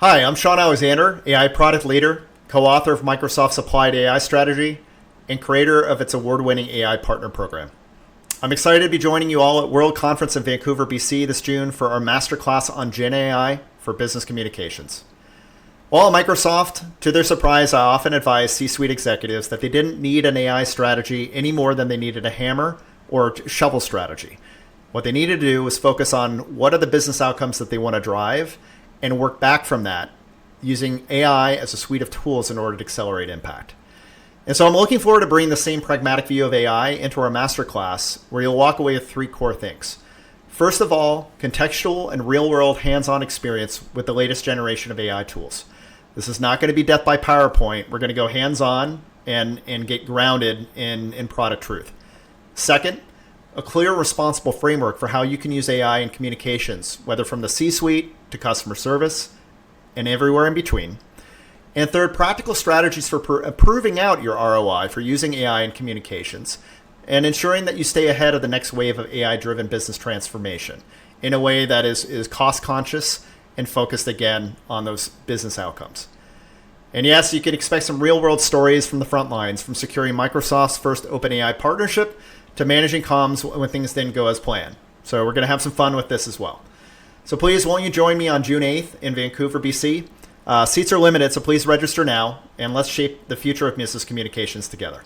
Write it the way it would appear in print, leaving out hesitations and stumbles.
Hi, I'm Sean Alexander, AI product leader, co-author of Microsoft's Applied AI strategy, and creator of its award-winning AI partner program. I'm excited to be joining you all at World Conference in Vancouver, BC this June for our masterclass on Gen AI for business communications. While at Microsoft, to their surprise, I often advise C-suite executives that they didn't need an AI strategy any more than they needed a hammer or shovel strategy. What they needed to do was focus on what are the business outcomes that they want to drive and work back from that using AI as a suite of tools in order to accelerate impact. And so I'm looking forward to bringing the same pragmatic view of AI into our masterclass, where you'll walk away with three core things. First of all, contextual and real-world hands-on experience with the latest generation of AI tools. This is not going to be death by PowerPoint. We're going to go hands-on and get grounded in product truth. Second, a clear, responsible framework for how you can use AI in communications, whether from the C-suite to customer service and everywhere in between. And third, practical strategies for proving out your ROI for using AI in communications and ensuring that you stay ahead of the next wave of AI-driven business transformation in a way that is cost-conscious and focused again on those business outcomes. And yes, you can expect some real-world stories from the front lines, from securing Microsoft's first OpenAI partnership to managing comms when things didn't go as planned. So we're going to have some fun with this as well. So please, won't you join me on June 8th in Vancouver, BC? Seats are limited, so please register now, and let's shape the future of business communications together.